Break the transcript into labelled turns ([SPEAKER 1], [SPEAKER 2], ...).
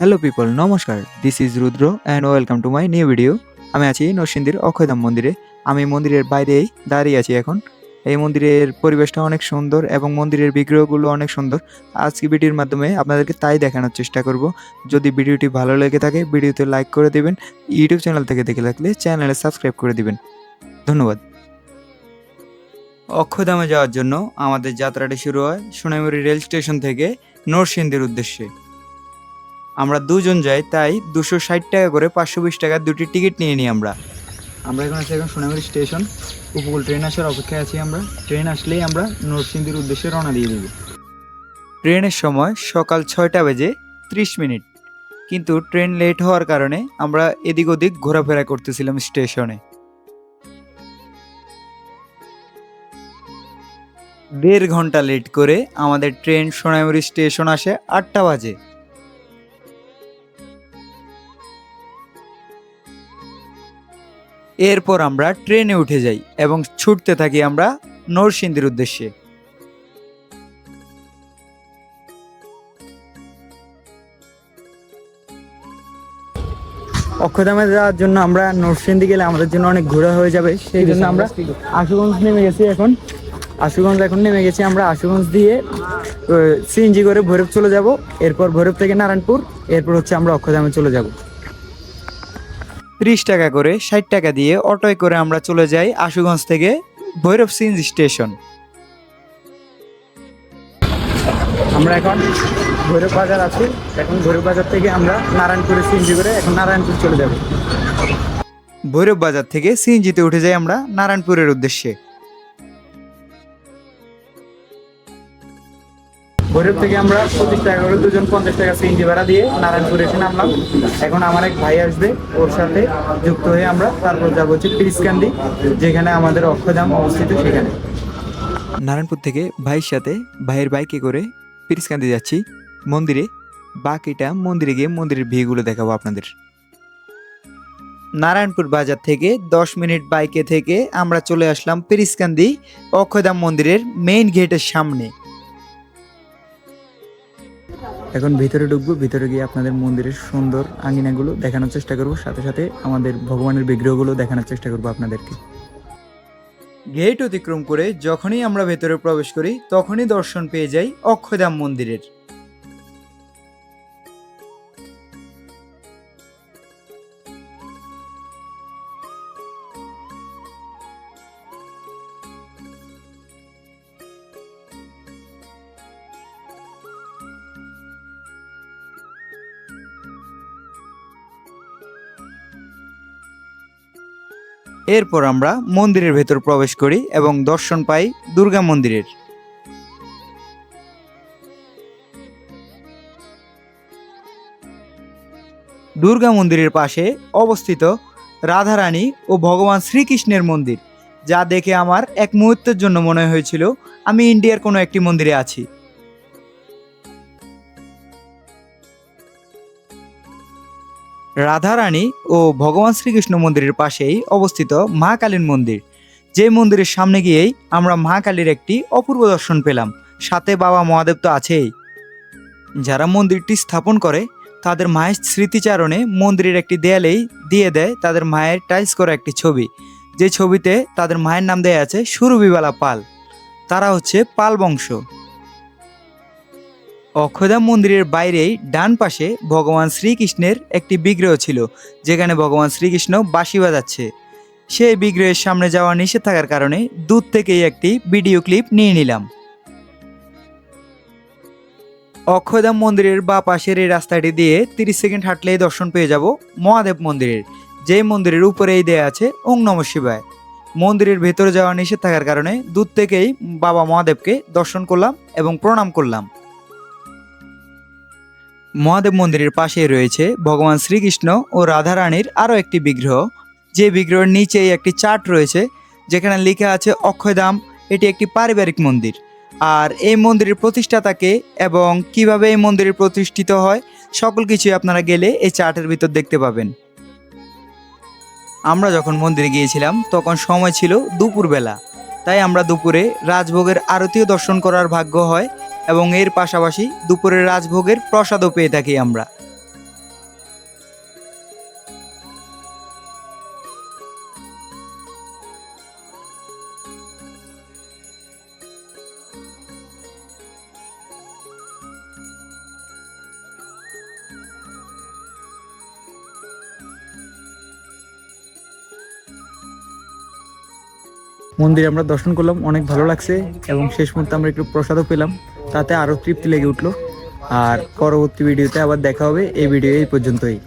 [SPEAKER 1] Hello people, নমস্কার। This is Rudra and welcome to my new video. আমি আছি নরসিংদীর অক্ষয়ধাম মন্দিরে। আমি মন্দিরের বাইরেই দাঁড়িয়ে আছি এখন। এই মন্দিরের পরিবেশটা অনেক সুন্দর এবং মন্দিরের বিগ্রহগুলো অনেক সুন্দর। আজকে ভিডিওর মাধ্যমে আপনাদেরকে তাই দেখানোর চেষ্টা করব। যদি ভিডিওটি ভালো লেগে থাকে ভিডিওতে লাইক করে দিবেন। ইউটিউব চ্যানেল থেকে দেখে থাকলে চ্যানেলে সাবস্ক্রাইব করে দিবেন। ধন্যবাদ। অক্ষয়ধামে যাওয়ার জন্য আমাদের যাত্রাটি শুরু হয় সোনাইমুড়ি রেল স্টেশন থেকে নরসিংদীর উদ্দেশ্যে। আমরা দুজন যাই, তাই 260 টাকা করে 520 টাকার দুটি টিকিট নিয়ে নিই আমরা এখন আছি সোনাইমুড়ি স্টেশন। উপকূল ট্রেন আসার অপেক্ষায় আছি আমরা। ট্রেন আসলেই আমরা নরসিংদীর উদ্দেশ্যে রওনা দিয়ে দেব। ট্রেনের সময় সকাল 6টা বেজে 30 মিনিট, কিন্তু ট্রেন লেট হওয়ার কারণে আমরা এদিক ওদিক ঘোরাফেরা করতেছিলাম স্টেশনে। 1.5 ঘন্টা লেট করে আমাদের ট্রেন সোনাইমুড়ি স্টেশন আসে 8টা বাজে। এরপর আমরা ট্রেনে উঠে যাই এবং ছুটতে থাকি আমরা নরসিংদীর উদ্দেশ্যে। অক্ষয়ধামে যাওয়ার জন্য আমরা নরসিংদী গেলে আমাদের জন্য অনেক ঘোরা হয়ে যাবে, সেই জন্য আমরা আশুগঞ্জ নেমে গেছি। এখন নেমে গেছি আমরা আশুগঞ্জ দিয়ে সিএনজি করে ভৈরব চলে যাব। এরপর ভৈরব থেকে নারায়ণপুর, এরপর হচ্ছে আমরা অক্ষয়ধামে চলে যাব। 30 টাকা করে 60 টাকা দিয়ে অটোয় করে আমরা চলে যাই আশুগঞ্জ থেকে ভৈরব সিএনজি স্টেশন। আমরা এখন ভৈরব বাজার আছি। এখন ভৈরব বাজার থেকে আমরা নারায়ণপুরে সিএনজি করে এখন নারায়ণপুর চলে যাব। ভৈরব বাজার থেকে সিএনজিতে উঠে যাই আমরা নারায়ণপুরের উদ্দেশ্যে। ভৈরব থেকে আমরা 25 টাকা করে দুজন 50 টাকা সিএনজি ভাড়া দিয়ে নারায়ণপুরে এসে নামলাম। এখন আমার এক ভাই আসবে, ওর সাথে যুক্ত হয়ে আমরা তারপর যাবো হচ্ছে পিরিসকান্দি, যেখানে আমাদের অক্ষয়ধাম অবস্থিত সেখানে। নারায়ণপুর থেকে ভাইয়ের সাথে ভাইয়ের বাইকে করে পিরিসকান্দি যাচ্ছি মন্দিরে। বাকিটা মন্দিরে গিয়ে মন্দিরের ভিউগুলো দেখাবো আপনাদের। নারায়ণপুর বাজার থেকে 10 মিনিট বাইকে থেকে আমরা চলে আসলাম পিরিসকান্দি অক্ষয়ধাম মন্দিরের মেইন গেটের সামনে। এখন ভিতরে ঢুকবো, ভিতরে গিয়ে আপনাদের মন্দিরের সুন্দর আঙ্গিনাগুলো দেখানোর চেষ্টা করবো, সাথে সাথে আমাদের ভগবানের বিগ্রহগুলো দেখানোর চেষ্টা করবো আপনাদেরকে। গেট অতিক্রম করে যখনই আমরা ভেতরে প্রবেশ করি তখনই দর্শন পেয়ে যাই অক্ষয়ধাম মন্দিরের। এরপর আমরা মন্দিরের ভেতর প্রবেশ করি এবং দর্শন পাই দুর্গা মন্দিরের। দুর্গা মন্দিরের পাশে অবস্থিত রাধারানী ও ভগবান শ্রীকৃষ্ণের মন্দির, যা দেখে আমার এক মুহূর্তের জন্য মনে হয়েছিল আমি ইন্ডিয়ার কোনো একটি মন্দিরে আছি। রাধারানী ও ভগবান শ্রীকৃষ্ণ মন্দিরের পাশেই অবস্থিত মা কালীর মন্দির, যে মন্দিরের সামনে গিয়েই আমরা মা কালীর একটি অপূর্ব দর্শন পেলাম। সাথে বাবা মহাদেব তো আছেই। যারা মন্দিরটি স্থাপন করে তাদের মায়ের স্মৃতিচারণে মন্দিরের একটি দেয়ালেই দিয়ে দেয় তাদের মায়ের টাইলস করা একটি ছবি, যে ছবিতে তাদের মায়ের নাম দেয়া আছে সুরভিবালা পাল। তারা হচ্ছে পাল বংশ। অক্ষয়ধাম মন্দিরের বাইরেই ডান পাশে ভগবান শ্রীকৃষ্ণের একটি বিগ্রহ ছিল, যেখানে ভগবান শ্রীকৃষ্ণ বাঁশি বাজাচ্ছে। সেই বিগ্রহের সামনে যাওয়া নিষেধ থাকার কারণে দূর থেকেই একটি ভিডিও ক্লিপ নিয়ে নিলাম। অক্ষয়ধাম মন্দিরের বা পাশের এই রাস্তাটি দিয়ে 30 সেকেন্ড হাঁটলেই দর্শন পেয়ে যাব মহাদেব মন্দিরের, যেই মন্দিরের উপরেই দেয়া আছে ওং নমঃ শিবায়। মন্দিরের ভেতরে যাওয়া নিষেধ থাকার কারণে দূর থেকেই বাবা মহাদেবকে দর্শন করলাম এবং প্রণাম করলাম। মহাদেব মন্দিরের পাশেই রয়েছে ভগবান শ্রীকৃষ্ণ ও রাধারানীর আরও একটি বিগ্রহ, যে বিগ্রহের নিচেই একটি চার্ট রয়েছে যেখানে লেখা আছে অক্ষয়ধাম। এটি একটি পারিবারিক মন্দির। আর এই মন্দিরের প্রতিষ্ঠাতাকে এবং কিভাবে এই মন্দিরের প্রতিষ্ঠিত হয় সকল কিছুই আপনারা গেলে এই চার্টের ভিতর দেখতে পাবেন। আমরা যখন মন্দিরে গিয়েছিলাম তখন সময় ছিল দুপুরবেলা, তাই আমরা দুপুরে রাজভোগের আরতিও দর্শন করার ভাগ্য হয় এবং এর পাশাপাশি দুপুরের রাজভোগের প্রসাদও পেয়ে থাকি আমরা। মন্দির আমরা দর্শন করলাম, অনেক ভালো লাগছে এবং শেষ মুহূর্তে আমরা একটু প্রসাদও পেলাম, তাতে আরও তৃপ্তি লেগে উঠলো। আর পরবর্তী ভিডিওতে আবার দেখা হবে, এই ভিডিও এই পর্যন্তই।